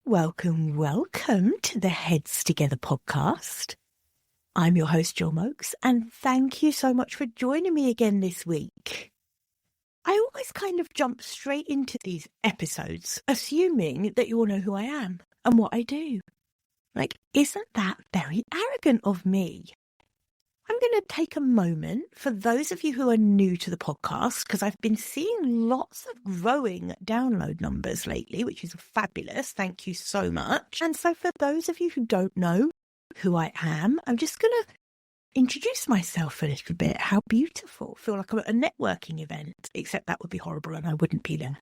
Welcome to the Heads Together podcast. I'm your host, Gill Moakes, and thank you so much for joining me again this week. I always kind of jump straight into these episodes, assuming that you all know who I am and what I do. Isn't that very arrogant of me? I'm going to take a moment for those of you who are new to the podcast, because I've been seeing lots of growing download numbers lately, which is fabulous. Thank you so much. And so for those of you who don't know who I am, I'm just going to introduce myself a little bit. How beautiful. Feel like I'm at a networking event, except that would be horrible and I wouldn't be there.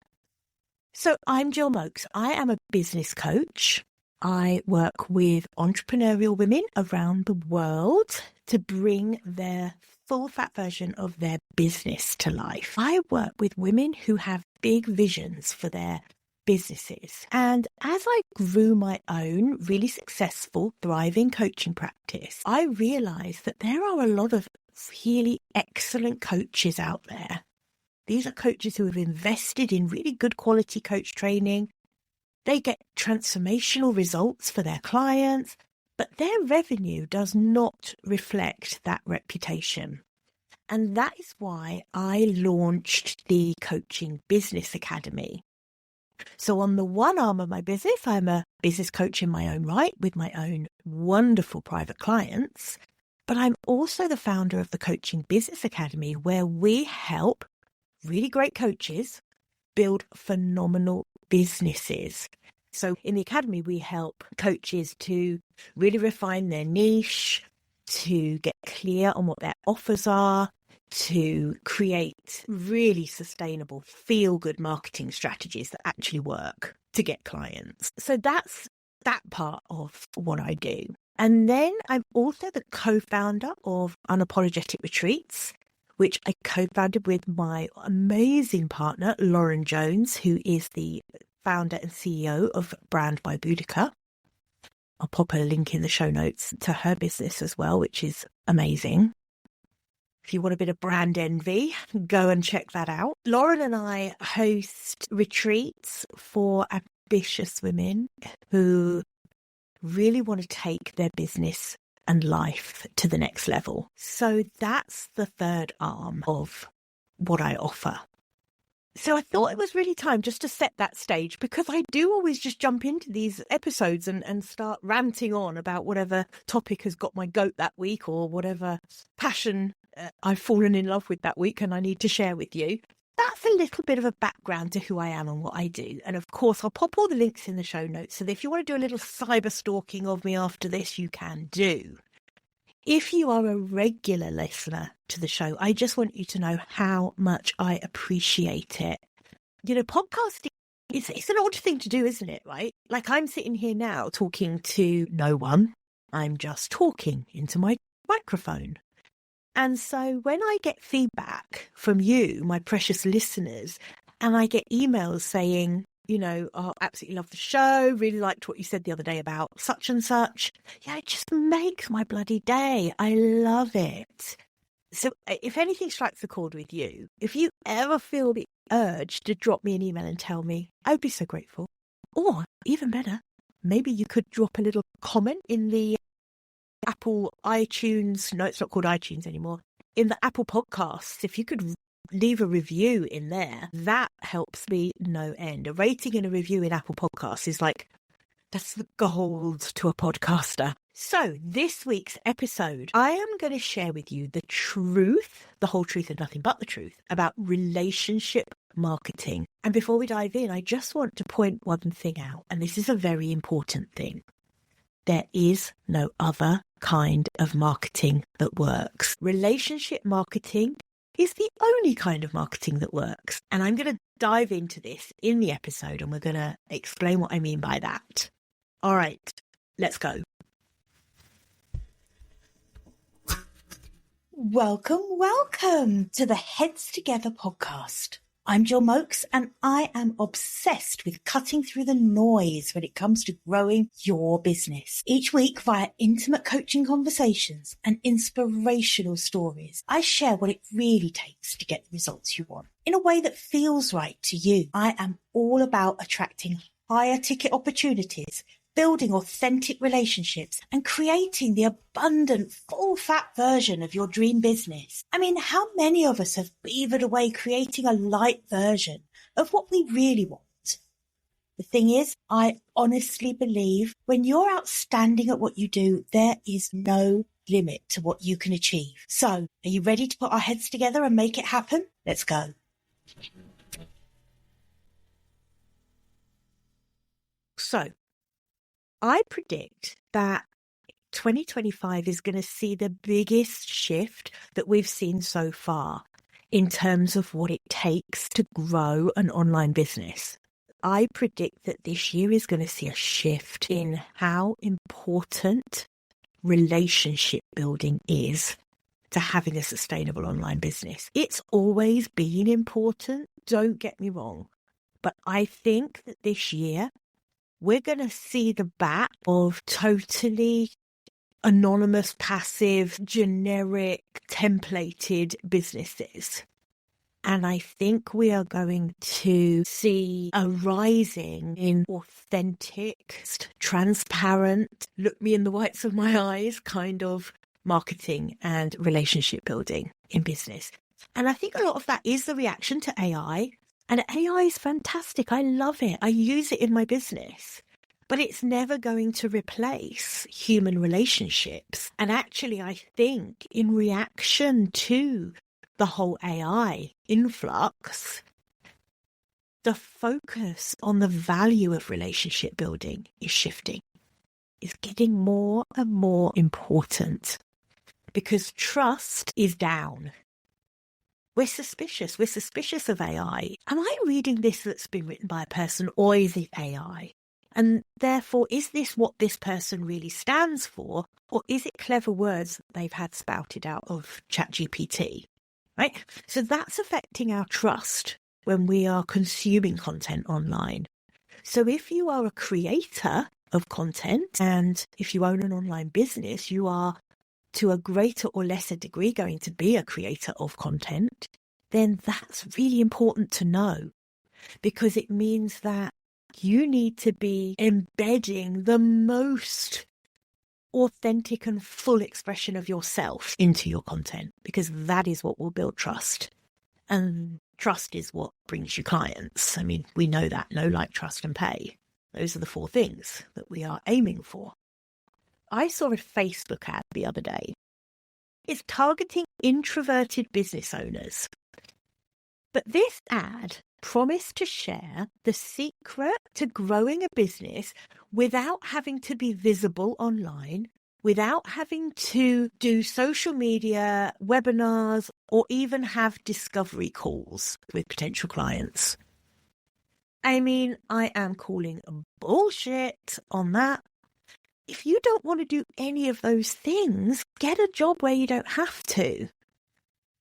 So I'm Gill Moakes. I am a business coach. I work with entrepreneurial women around the world to bring their full fat version of their business to life. I work with women who have big visions for their businesses. And as I grew my own really successful, thriving coaching practice, I realized that there are a lot of really excellent coaches out there. These are coaches who have invested in really good quality coach training. They get transformational results for their clients, but their revenue does not reflect that reputation. And that is why I launched the Coaching Business Academy. So on the one arm of my business, I'm a business coach in my own right with my own wonderful private clients, but I'm also the founder of the Coaching Business Academy, where we help really great coaches build phenomenal businesses. So in the academy, we help coaches to really refine their niche, to get clear on what their offers are, to create really sustainable, feel-good marketing strategies that actually work to get clients. So that's that part of what I do. And then I'm also the co-founder of Unapologetic Retreats, which I co-founded with my amazing partner, Lauren Jones, who is the founder and CEO of Brand by Boudica. I'll pop a link in the show notes to her business as well, which is amazing. If you want a bit of brand envy, go and check that out. Lauren and I host retreats for ambitious women who really want to take their business and life to the next level. So that's the third arm of what I offer. So I thought it was really time just to set that stage, because I do always just jump into these episodes and start ranting on about whatever topic has got my goat that week or whatever passion I've fallen in love with that week and I need to share with you. That's a little bit of a background to who I am and what I do. And of course, I'll pop all the links in the show notes. So that if you want to do a little cyber stalking of me after this, you can do. If you are a regular listener to the show, I just want you to know how much I appreciate it. You know, podcasting, it's an odd thing to do, isn't it, right? Like I'm sitting here now talking to no one. I'm just talking into my microphone. And so when I get feedback from you, my precious listeners, and I get emails saying, you know, oh, absolutely love the show, really liked what you said the other day about such and such. Yeah, it just makes my bloody day. I love it. So if anything strikes a chord with you, if you ever feel the urge to drop me an email and tell me, I would be so grateful. Or even better, maybe you could drop a little comment in the Apple iTunes. No, it's not called iTunes anymore. In the Apple Podcasts, if you could leave a review in there, that helps me no end. A rating and a review in Apple Podcasts is like, that's the gold to a podcaster. So this week's episode, I am going to share with you the truth, the whole truth and nothing but the truth about relationship marketing. And before we dive in, I just want to point one thing out, and this is a very important thing. There is no other kind of marketing that works. Relationship marketing is the only kind of marketing that works. And I'm going to dive into this in the episode and we're going to explain what I mean by that. All right, let's go. Welcome to the Heads Together podcast. I'm Gill Moakes and I am obsessed with cutting through the noise when it comes to growing your business. Each week via intimate coaching conversations and inspirational stories, I share what it really takes to get the results you want in a way that feels right to you. I am all about attracting higher ticket opportunities, building authentic relationships, and creating the abundant, full-fat version of your dream business. I mean, how many of us have beavered away creating a light version of what we really want? The thing is, I honestly believe when you're outstanding at what you do, there is no limit to what you can achieve. So, are you ready to put our heads together and make it happen? Let's go. So, I predict that 2025 is going to see the biggest shift that we've seen so far in terms of what it takes to grow an online business. I predict that this year is going to see a shift in how important relationship building is to having a sustainable online business. It's always been important, don't get me wrong, but I think that this year we're going to see the back of totally anonymous, passive, generic, templated businesses. And I think we are going to see a rising in authentic, transparent, look me in the whites of my eyes kind of marketing and relationship building in business. And I think a lot of that is the reaction to AI. And AI is fantastic. I love it. I use it in my business. But it's never going to replace human relationships. And actually, I think in reaction to the whole AI influx, the focus on the value of relationship building is shifting. It's getting more and more important because trust is down. We're suspicious. We're suspicious of AI. Am I reading this that's been written by a person, or is it AI? And therefore, is this what this person really stands for, or is it clever words that they've had spouted out of ChatGPT? Right? So that's affecting our trust when we are consuming content online. So if you are a creator of content, and if you own an online business, you are to a greater or lesser degree going to be a creator of content, then that's really important to know, because it means that you need to be embedding the most authentic and full expression of yourself into your content, because that is what will build trust. And trust is what brings you clients. I mean, we know that. Know, like, trust, and pay. Those are the 4 things that we are aiming for. I saw a Facebook ad the other day. It's targeting introverted business owners. But this ad promised to share the secret to growing a business without having to be visible online, without having to do social media, webinars, or even have discovery calls with potential clients. I mean, I am calling bullshit on that. If you don't want to do any of those things, get a job where you don't have to.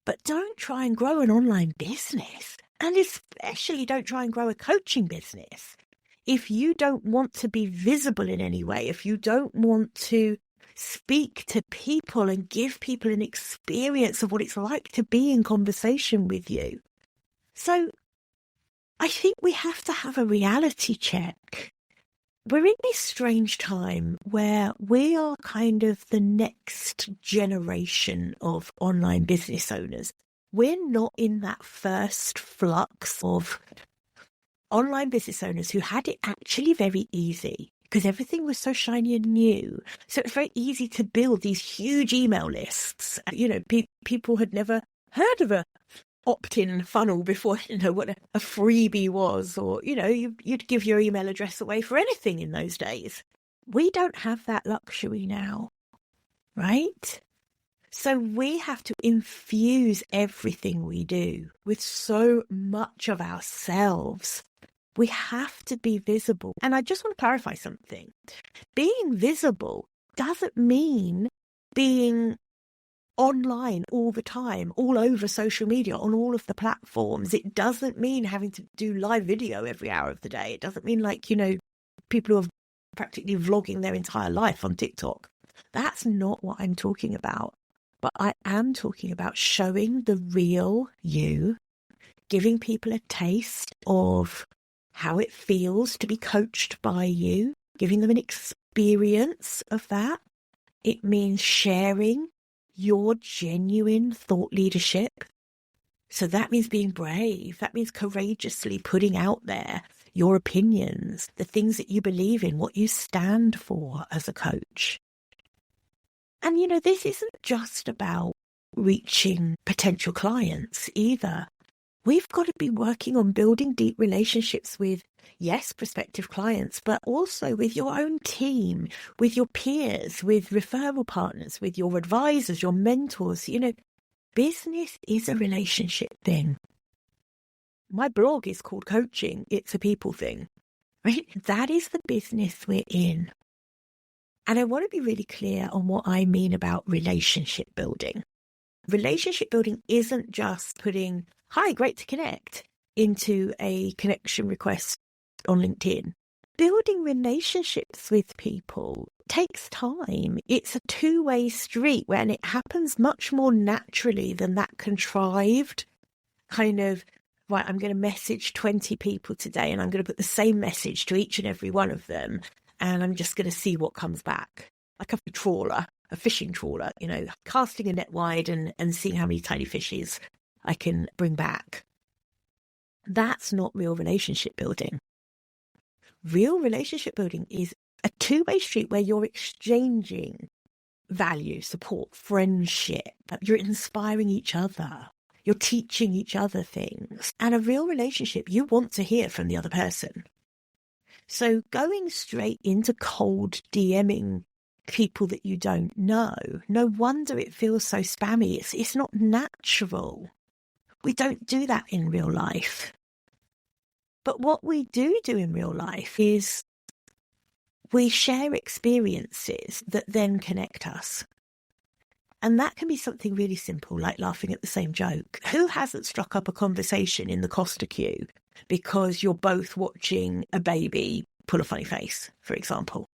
But don't try and grow an online business. And especially don't try and grow a coaching business if you don't want to be visible in any way, if you don't want to speak to people and give people an experience of what it's like to be in conversation with you. So I think we have to have a reality check. We're in this strange time where we are kind of the next generation of online business owners. We're not in that first flux of online business owners who had it actually very easy because everything was so shiny and new. So it's very easy to build these huge email lists. You know, people had never heard of a opt-in funnel before, you know, what a freebie was, or, you know, you'd give your email address away for anything in those days. We don't have that luxury now, right? So we have to infuse everything we do with so much of ourselves. We have to be visible. And I just want to clarify something. Being visible doesn't mean being online all the time, all over social media, on all of the platforms. It doesn't mean having to do live video every hour of the day. It doesn't mean, like, you know, people who are practically vlogging their entire life on TikTok. That's not what I'm talking about. But I am talking about showing the real you, giving people a taste of how it feels to be coached by you, giving them an experience of that. It means sharing your genuine thought leadership. So that means being brave. That means courageously putting out there your opinions, the things that you believe in, what you stand for as a coach. And, this isn't just about reaching potential clients either. We've got to be working on building deep relationships with, yes, prospective clients, but also with your own team, with your peers, with referral partners, with your advisors, your mentors. Business is a relationship thing. My blog is called Coaching. It's a people thing, right? That is the business we're in. And I want to be really clear on what I mean about relationship building. Relationship building isn't just putting, "Hi, great to connect," into a connection request on LinkedIn. Building relationships with people takes time. It's a two-way street and it happens much more naturally than that contrived kind of, right, I'm going to message 20 people today and I'm going to put the same message to each and every one of them and I'm just going to see what comes back. Like a trawler, a fishing trawler, casting a net wide and seeing how many tiny fishes I can bring back. That's not real relationship building. Real relationship building is a two-way street where you're exchanging value, support, friendship. You're inspiring each other. You're teaching each other things. And a real relationship, you want to hear from the other person. So going straight into cold DMing people that you don't know, no wonder it feels so spammy. It's not natural. We don't do that in real life. But what we do in real life is we share experiences that then connect us. And that can be something really simple, like laughing at the same joke. Who hasn't struck up a conversation in the Costa queue because you're both watching a baby pull a funny face, for example?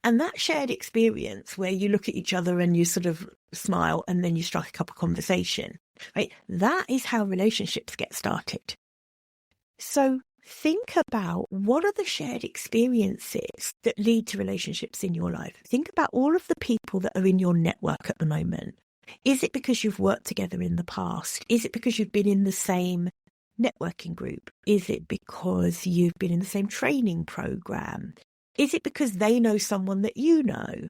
And that shared experience where you look at each other and you sort of smile and then you strike up a conversation, right? That is how relationships get started. So think about what are the shared experiences that lead to relationships in your life. Think about all of the people that are in your network at the moment. Is it because you've worked together in the past? Is it because you've been in the same networking group? Is it because you've been in the same training program? Is it because they know someone that you know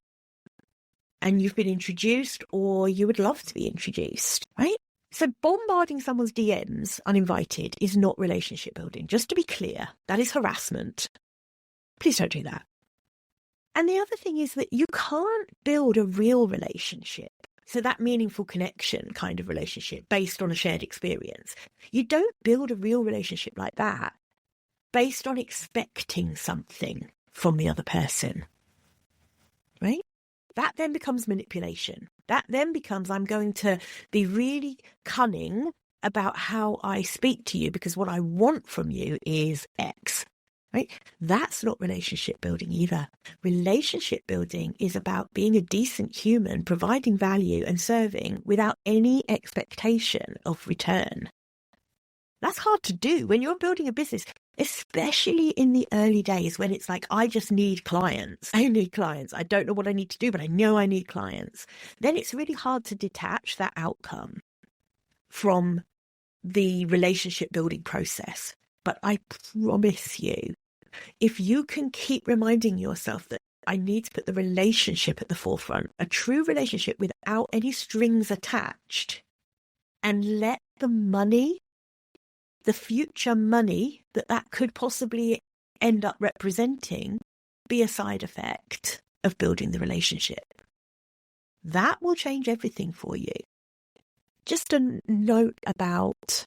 and you've been introduced or you would love to be introduced, right? So bombarding someone's DMs uninvited is not relationship building. Just to be clear, that is harassment. Please don't do that. And the other thing is that you can't build a real relationship. So that meaningful connection kind of relationship based on a shared experience. You don't build a real relationship like that based on expecting something from the other person, right? That then becomes manipulation. That then becomes, I'm going to be really cunning about how I speak to you because what I want from you is X, right? That's not relationship building either. Relationship building is about being a decent human, providing value and serving without any expectation of return. That's hard to do when you're building a business, especially in the early days when it's like, I just need clients. I need clients. I don't know what I need to do, but I know I need clients. Then it's really hard to detach that outcome from the relationship building process. But I promise you, if you can keep reminding yourself that I need to put the relationship at the forefront, a true relationship without any strings attached, and let the money, the future money that could possibly end up representing, be a side effect of building the relationship. That will change everything for you. Just a note about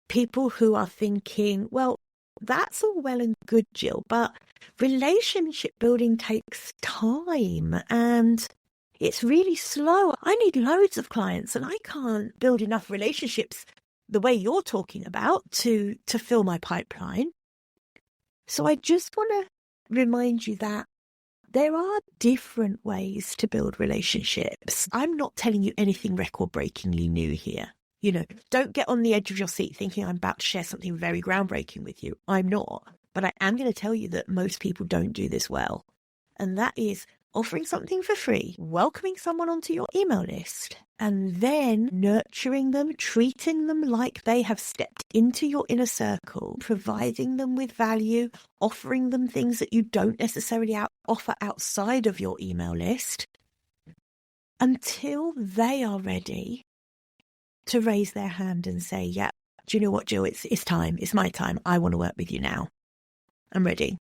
people who are thinking, well, that's all well and good, Gill, but relationship building takes time and it's really slow. I need loads of clients and I can't build enough relationships the way you're talking about to fill my pipeline. So I just want to remind you that there are different ways to build relationships. I'm not telling you anything record-breakingly new here. Don't get on the edge of your seat thinking I'm about to share something very groundbreaking with you. I'm not. But I am going to tell you that most people don't do this well. And that is offering something for free, welcoming someone onto your email list, and then nurturing them, treating them like they have stepped into your inner circle, providing them with value, offering them things that you don't necessarily offer outside of your email list, until they are ready to raise their hand and say, yeah, do you know what, Jill, it's time. It's my time. I want to work with you now. I'm ready.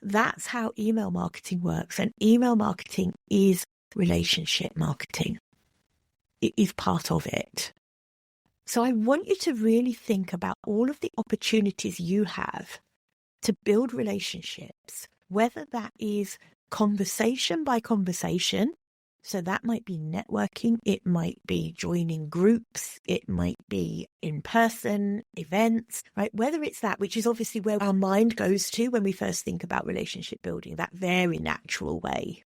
That's how email marketing works. And email marketing is relationship marketing. It is part of it. So I want you to really think about all of the opportunities you have to build relationships, whether that is conversation by conversation. So that might be networking, it might be joining groups, it might be in-person events, right? Whether it's that, which is obviously where our mind goes to when we first think about relationship building, that very natural way.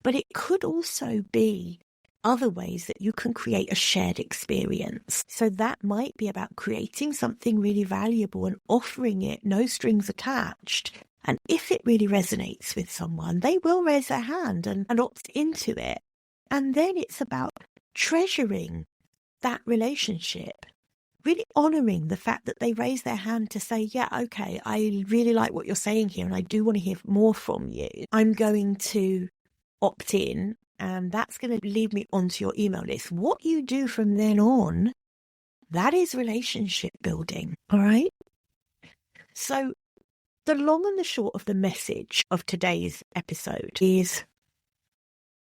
But it could also be other ways that you can create a shared experience. So that might be about creating something really valuable and offering it, no strings attached. And if it really resonates with someone, they will raise their hand and opt into it. And then it's about treasuring that relationship, really honouring the fact that they raise their hand to say, yeah, okay, I really like what you're saying here and I do want to hear more from you. I'm going to opt in and that's going to lead me onto your email list. What you do from then on, that is relationship building, all right? So the long and the short of the message of today's episode is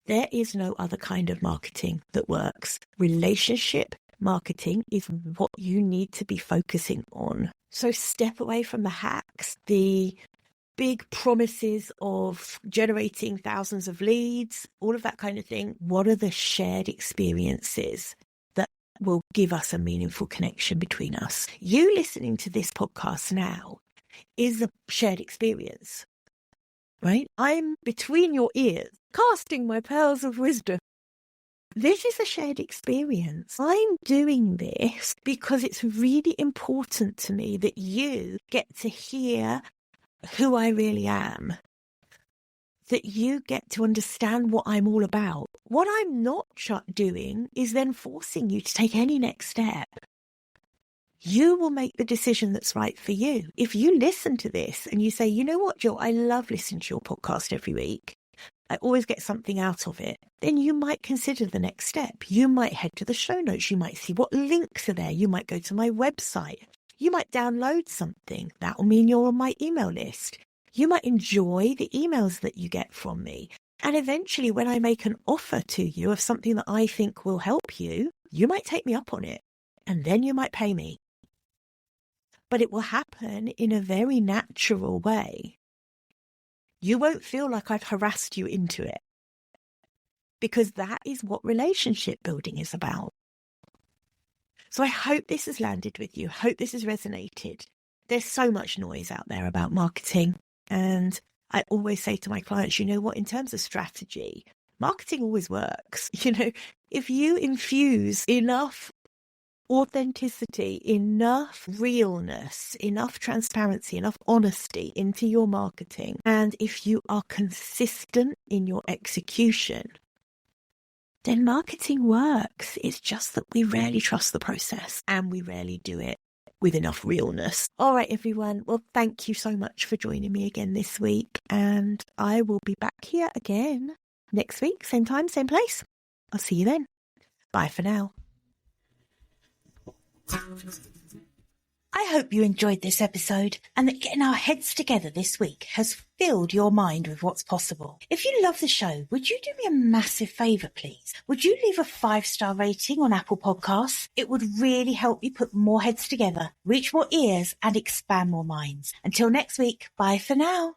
there is no other kind of marketing that works. Relationship marketing is what you need to be focusing on. So step away from the hacks, the big promises of generating thousands of leads, all of that kind of thing. What are the shared experiences that will give us a meaningful connection between us? You listening to this podcast now is a shared experience, right? I'm between your ears, casting my pearls of wisdom. This is a shared experience. I'm doing this because it's really important to me that you get to hear who I really am, that you get to understand what I'm all about. What I'm not doing is then forcing you to take any next step. You will make the decision that's right for you. If you listen to this and you say, you know what, Jill, I love listening to your podcast every week. I always get something out of it. Then you might consider the next step. You might head to the show notes. You might see what links are there. You might go to my website. You might download something. That will mean you're on my email list. You might enjoy the emails that you get from me. And eventually, when I make an offer to you of something that I think will help you, you might take me up on it. And then you might pay me. But it will happen in a very natural way. You won't feel like I've harassed you into it. Because that is what relationship building is about. So I hope this has landed with you. Hope this has resonated. There's so much noise out there about marketing. And I always say to my clients, you know what, in terms of strategy, marketing always works. If you infuse enough authenticity, enough realness, enough transparency, enough honesty into your marketing, and if you are consistent in your execution, then marketing works. It's just that we rarely trust the process and we rarely do it with enough realness. All right, everyone. Well, thank you so much for joining me again this week. And I will be back here again next week, same time, same place. I'll see you then. Bye for now. I hope you enjoyed this episode and that getting our heads together this week has filled your mind with what's possible. If you love the show, would you do me a massive favour, please? Would you leave a 5-star rating on Apple Podcasts? It would really help me put more heads together, reach more ears and expand more minds. Until next week, bye for now.